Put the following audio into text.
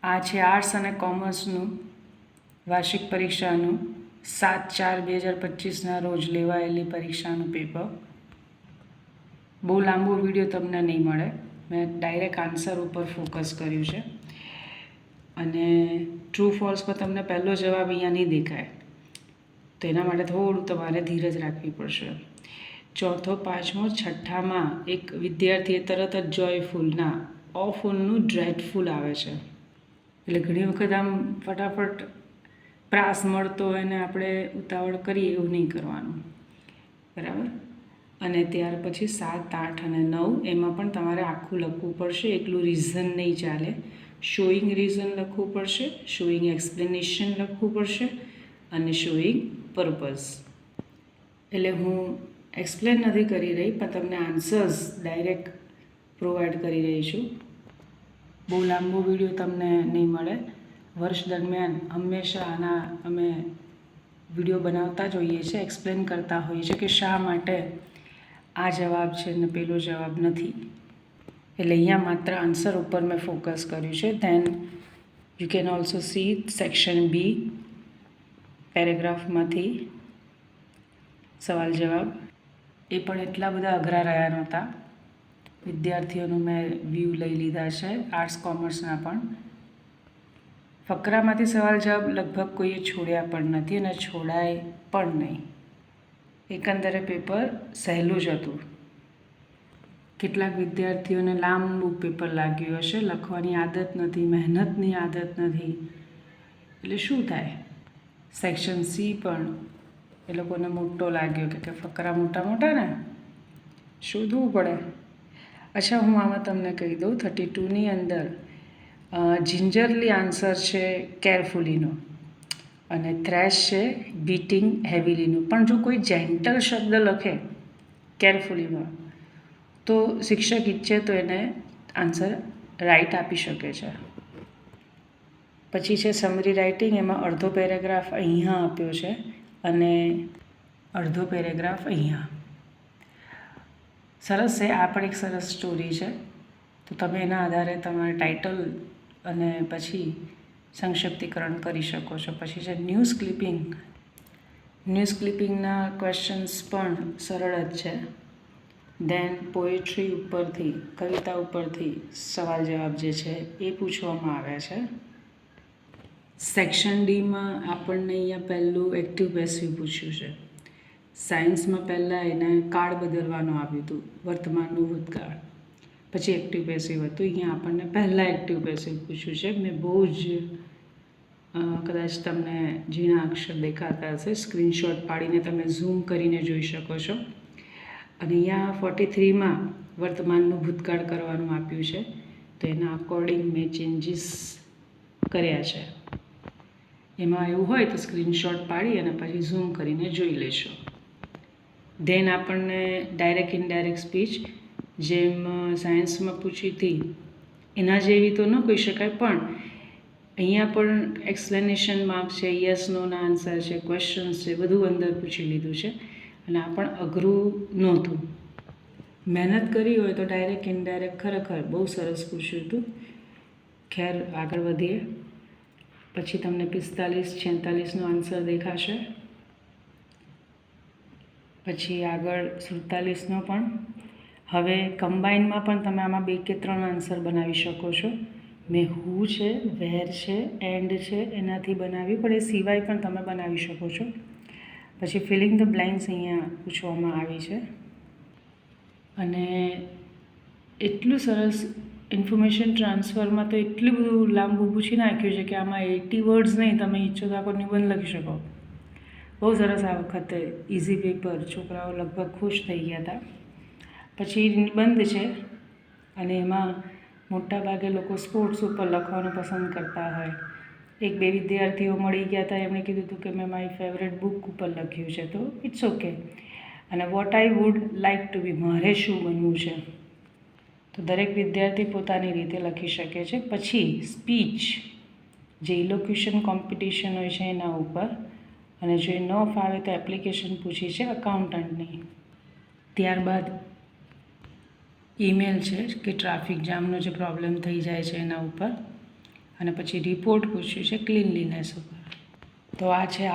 આ છે આર્ટ્સ અને કોમર્સનું વાર્ષિક પરીક્ષાનું 7/4/2025ના રોજ લેવાયેલી પરીક્ષાનું પેપર. બહુ લાંબો વિડીયો તમને નહીં મળે, મેં ડાયરેક્ટ આન્સર ઉપર ફોકસ કર્યું છે. અને ટ્રુ ફોલ્સ પર તમને પહેલો જવાબ અહીંયા નહીં દેખાય, તો એના માટે થોડું તમારે ધીરજ રાખવી પડશે. ચોથો, પાંચમો, છઠ્ઠામાં એક વિદ્યાર્થીએ તરત જ જોયફુલના ઓફુલનું ડ્રેડફુલ આવે છે. એટલે ઘણી વખત આમ ફટાફટ પ્રાસ મળતો હોય ને આપણે ઉતાવળ કરીએ એવું નહીં કરવાનું, બરાબર. અને ત્યાર પછી 7, 8 અને 9 એમાં પણ તમારે આખું લખવું પડશે, એકલું રીઝન નહીં ચાલે. શોઈંગ રીઝન લખવું પડશે, શોઈંગ એક્સપ્લેનેશન લખવું પડશે અને શોઈંગ પર્પઝ. એટલે હું એક્સપ્લેન નથી કરી રહી, પણ તમને આન્સર્સ ડાયરેક્ટ પ્રોવાઈડ કરી રહી છું. બહુ લાંબો વિડીયો તમને નહીં મળે. વર્ષ દરમિયાન હંમેશા આના અમે વિડીયો બનાવતા જ હોઈએ છીએ, એક્સપ્લેન કરતા હોઈએ છીએ કે શા માટે આ જવાબ છે ને પેલો જવાબ નથી. એટલે અહીંયા માત્ર આન્સર ઉપર મેં ફોકસ કર્યું છે. Then you can also see section B, પેરેગ્રાફમાંથી સવાલ જવાબ. એ પણ એટલા બધા અઘરા રહ્યા નહોતા. વિદ્યાર્થીઓનું મેં વ્યૂ લઈ લીધા છે, આર્ટ્સ કોમર્સના પણ. ફકરામાંથી સવાલ જવાબ લગભગ કોઈએ છોડ્યા પણ નથી અને છોડાય પણ નહીં. એકંદરે પેપર સહેલું જ હતું. કેટલાક વિદ્યાર્થીઓને લાંબુ પેપર લાગ્યું હશે, લખવાની આદત નથી, મહેનતની આદત નથી. એટલે શું થાય, સેક્શન સી પણ એ લોકોને મોટો લાગ્યો કે ફકરા મોટા મોટા ને શોધવું પડે. અચ્છા, હું આમાં તમને કહી દઉં, 32ની અંદર જિંજરલી આન્સર છે કેરફુલીનો અને થ્રેશ છે બીટિંગ હેવીલીનું. પણ જો કોઈ જેન્ટલ શબ્દ લખે કેરફુલીમાં તો શિક્ષક ઈચ્છે તો એને આન્સર રાઈટ આપી શકે છે. પછી છે સમરી રાઇટિંગ, એમાં અડધો પેરેગ્રાફ અહીંયા આપ્યો છે અને અડધો પેરેગ્રાફ અહીંયા. સરસ છે, આ પણ એક સરસ સ્ટોરી છે. તો તમે એના આધારે તમારે ટાઇટલ અને પછી સંક્ષિપ્તીકરણ કરી શકો છો. પછી છે ન્યૂઝ ક્લિપિંગ. ન્યૂઝ ક્લિપિંગના ક્વેશ્ચન્સ પણ સરળ જ છે. દેન પોએટ્રી ઉપરથી, કવિતા ઉપરથી સવાલ જવાબ જે છે એ પૂછવામાં આવ્યા છે. સેક્શન ડીમાં આપણને અહીંયા પહેલું એક્ટિવ પેસિવ પૂછ્યું છે. સાયન્સમાં પહેલાં એને કાળ બદલવાનું આવ્યું હતું, વર્તમાનનું ભૂતકાળ. પછી એક્ટિવ પેસિવ હતું. અહીંયા આપણને પહેલાં એક્ટિવ પેસિવ પૂછ્યું છે. મેં બહુ જ કદાચ તમને ઝીણા અક્ષર દેખાતા હશે, સ્ક્રીનશોટ પાડીને તમે ઝૂમ કરીને જોઈ શકો છો. અને અહીંયા 43માં વર્તમાનનું ભૂતકાળ કરવાનું આપ્યું છે, તો એના અકોર્ડિંગ મેં ચેન્જીસ કર્યા છે. એમાં એવું હોય તો સ્ક્રીનશોટ પાડી અને પછી ઝૂમ કરીને જોઈ લેશો. ધેન આપણને ડાયરેક્ટ ઇનડાયરેક્ટ સ્પીચ, જેમ સાયન્સમાં પૂછી હતી એના જેવી તો ન કહી શકાય, પણ અહીંયા પણ એક્સપ્લેનેશન માર્ક છે, યસ નોના આન્સર છે, ક્વેશ્ચન્સ છે, બધું અંદર પૂછી લીધું છે. અને આ પણ અઘરું નહોતું. મહેનત કરી હોય તો ડાયરેક્ટ ઇનડાયરેક્ટ ખરેખર બહુ સરસ પૂછ્યું હતું. ખેર, આગળ વધીએ. પછી તમને 45, 46નો આન્સર દેખાશે. પછી આગળ 47નો પણ. હવે કમ્બાઇનમાં પણ તમે આમાં 2 કે 3 આન્સર બનાવી શકો છો. મેં હુ છે, વેર છે, એન્ડ છે એનાથી બનાવી, પણ એ સિવાય પણ તમે બનાવી શકો છો. પછી ફિલિંગ ધ બ્લેન્ક્સ અહીંયા પૂછવામાં આવી છે. અને એટલું સરસ ઇન્ફોર્મેશન ટ્રાન્સફરમાં તો એટલું બધું લાંબુ પૂછી નાખ્યું છે કે આમાં 80 વર્ડ્સ નહીં, તમે ઈચ્છો તો આખો નિબંધ લખી શકો. બહુ સરસ આ વખતે ઇઝી પેપર, છોકરાઓ લગભગ ખુશ થઈ ગયા હતા. પછી નિબંધ છે અને એમાં મોટાભાગે લોકો સ્પોર્ટ્સ ઉપર લખવાનું પસંદ કરતા હોય. 1-2 વિદ્યાર્થીઓ મળી ગયા હતા, એમણે કીધું હતું કે મેં મારી ફેવરેટ બુક ઉપર લખ્યું છે, તો ઇટ્સ ઓકે. અને what I would like to be, મારે શું બનવું છે, તો દરેક વિદ્યાર્થી પોતાની રીતે લખી શકે છે. પછી સ્પીચ, જે ઇલોક્યુશન કોમ્પિટિશન હોય છે એના ઉપર. અને જો એ ન ફાવે તો એપ્લિકેશન પૂછી છે અકાઉન્ટન્ટની. ત્યારબાદ ઈમેલ છે કે ટ્રાફિક જામનો જે પ્રોબ્લેમ થઈ જાય છે એના ઉપર. અને પછી રિપોર્ટ પૂછ્યું છે ક્લીનલીનેસ ઉપર. તો આ છે